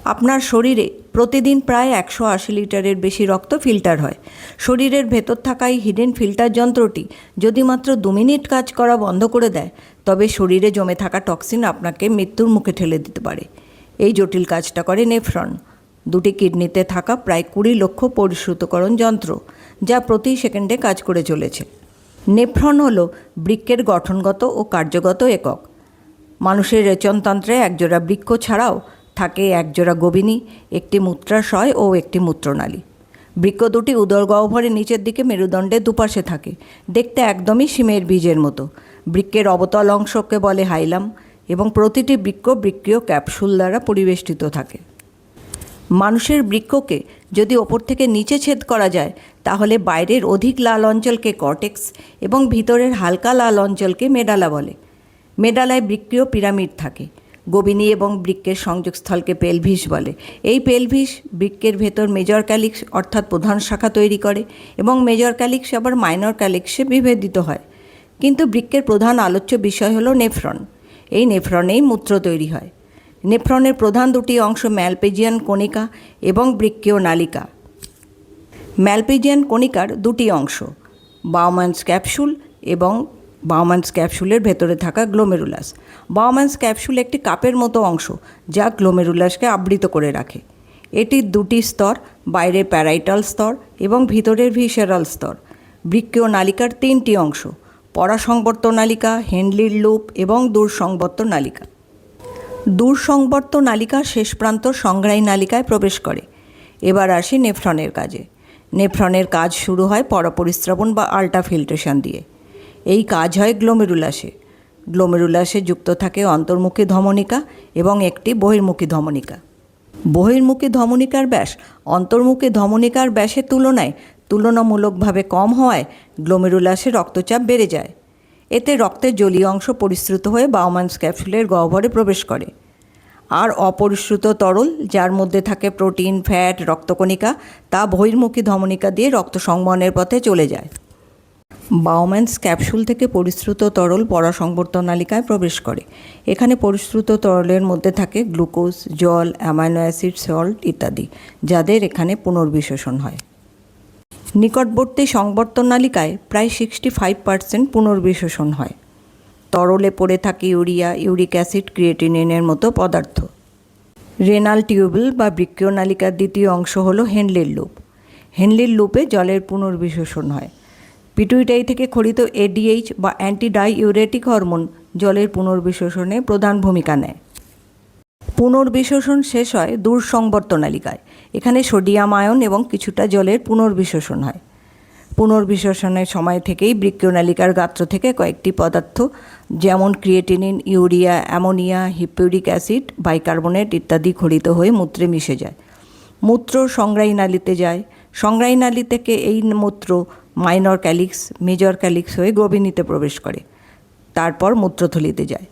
আপনার শরীরে প্রতিদিন প্রায় 180 লিটারের বেশি রক্ত ফিল্টার হয়। শরীরের ভেতর থাকা এই হিডেন ফিল্টার যন্ত্রটি যদি মাত্র 2 মিনিট কাজ করা বন্ধ করে দেয়, তবে শরীরে জমে থাকা টক্সিন আপনাকে মৃত্যুর মুখে ঠেলে দিতে পারে। এই জটিল কাজটা করে নেফ্রন, দুটি কিডনিতে থাকা প্রায় 20 লক্ষ পরিশ্রুতকরণ যন্ত্র, যা প্রতি সেকেন্ডে কাজ করে চলেছে। নেফ্রন হল বৃক্কের গঠনগত ও কার্যগত একক। মানুষের রেচনতন্ত্রে একজোড়া বৃক্ক ছাড়াও থাকে একজোড়া গবিনী, একটি মূত্রাশয় ও একটি মূত্রনালী। বৃক্ক দুটি উদর গহ্বরের নিচের দিকে মেরুদণ্ডের দুপাশে থাকে, দেখতে একদমই শিমের বীজের মতো। বৃক্কের অবতল অংশকে বলে হাইলাম এবং প্রতিটি বৃক্ক বৃক্কীয় ক্যাপসুল দ্বারা পরিবেষ্টিত থাকে। মানুষের বৃক্ককে যদি ওপর থেকে নিচে ছেদ করা যায়, তাহলে বাইরের অধিক লাল অঞ্চলকে কর্টেক্স এবং ভিতরের হালকা লাল অঞ্চলকে মেডালা বলে। মেডালায় বৃক্কীয় পিরামিড থাকে। গবিনী এবং বৃক্কের সংযোগস্থলকে পেলভিস বলে। এই পেলভিস বৃক্কের ভেতর মেজর ক্যালিক্স অর্থাৎ প্রধান শাখা তৈরি করে এবং মেজর ক্যালিক্স আবার মাইনর ক্যালিক্সে বিভেদিত হয়। কিন্তু বৃক্কের প্রধান আলোচ্য বিষয় হলো নেফ্রন। এই নেফ্রনেই মূত্র তৈরি হয়। নেফ্রনের প্রধান দুটি অংশ ম্যালপিজিয়ান কণিকা এবং বৃক্কীয় নালিকা। ম্যালপিজিয়ান কণিকার দুটি অংশ, বাউম্যানস ক্যাপসুল এবং বাউম্যানস ক্যাপসুলের ভেতরে থাকা গ্লোমেরুলাস। বাউম্যানস ক্যাপসুল একটি কাপের মতো অংশ যা গ্লোমেরুলাসকে আবৃত করে রাখে। এটির দুটি স্তর, বাইরের প্যারাইটাল স্তর এবং ভিতরের ভিসেরাল স্তর। বৃক্কীয় নালিকার 3টি অংশ, পরাসংবর্ত নালিকা, হেনলির লুপ এবং দূরসংবর্ত নালিকা। দূরসংবর্ত নালিকা শেষ প্রান্ত সংগ্রাহী নালিকায় প্রবেশ করে। এবার আসি নেফ্রনের কাজে। নেফ্রনের কাজ শুরু হয় পরপরিস্রাবণ বা আল্ট্রাফিল্ট্রেশন দিয়ে। এই কাজ হয় গ্লোমেরুলাসে। গ্লোমেরুলাসে যুক্ত থাকে অন্তর্মুখী ধমনিকা এবং একটি বহির্মুখী ধমনিকা। বহির্মুখী ধমনিকার ব্যাস অন্তর্মুখী ধমনিকার ব্যাসের তুলনায় তুলনামূলকভাবে কম হওয়ায় গ্লোমেরুলাসে রক্তচাপ বেড়ে যায়। এতে রক্তের জলীয় অংশ পরিশ্রুত হয়ে বাউম্যানস ক্যাপসুলের গহ্বরে প্রবেশ করে। আর অপরিশ্রুত তরল, যার মধ্যে থাকে প্রোটিন, ফ্যাট, রক্তকণিকা, তা বহির্মুখী ধমনিকা দিয়ে রক্ত সংবহনের পথে চলে যায়। বাউম্যানস ক্যাপসুল থেকে পরিশ্রুত তরল পরাসংবর্ত নালিকায় প্রবেশ করে। এখানে পরিশ্রুত তরলের মধ্যে থাকে গ্লুকোজ, জল, অ্যামাইনো অ্যাসিড, সল্ট ইত্যাদি, যাদের এখানে পুনর্বিশোষণ হয়। নিকটবর্তী সংবর্তন নালিকায় প্রায় 65% পুনর্বিশোষণ হয়। তরলে পড়ে থাকে ইউরিয়া, ইউরিক অ্যাসিড, ক্রিয়েটিনিনের মতো পদার্থ। রেনাল টিউবুল বা বৃক্কীয় নালিকার দ্বিতীয় অংশ হলো হেনলির লুপ। হেনলির লুপে জলের পুনর্বিশোষণ হয়। পিটুইটারি থেকে খরিত এডিএইচ বা অ্যান্টিডাইইউরেটিক হরমোন জলের পুনর্বিশোষণে প্রধান ভূমিকা নেয়। পুনর্বিশোষণ শেষ হয় দূরসংবর্ত নালিকায়। এখানে সোডিয়াম আয়ন এবং কিছুটা জলের পুনর্বিশোষণ হয়। পুনর্বিশোষণের সময় থেকেই বৃক্কীয় নালিকার গাত্র থেকে কয়েকটি পদার্থ, যেমন creatinine, urea, ammonia, hippuric acid, bicarbonate ইত্যাদি খরিত হয়ে মূত্রে মিশে যায়। মূত্র সংগ্রাহী নালীতে যায়। সংগ্রাহী নালী থেকে এই মূত্র মাইনর ক্যালিক্স, মেজর ক্যালিক্স হয়ে গভীনীতে প্রবেশ করে। তারপর মূত্রথলিতে যায়।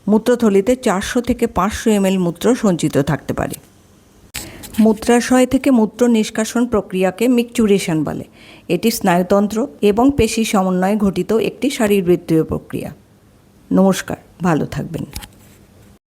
মূত্রথলিতে 400 থেকে 500 ml মূত্র সঞ্চিত থাকতে পারে। মূত্রাশয় থেকে মূত্র নিষ্কাশন প্রক্রিয়াকে মিকচুরেশন বলে। এটি স্নায়ুতন্ত্র এবং পেশি সমন্বয়ে ঘটিত একটি শারীরবৃত্তীয় প্রক্রিয়া। নমস্কার, ভালো থাকবেন।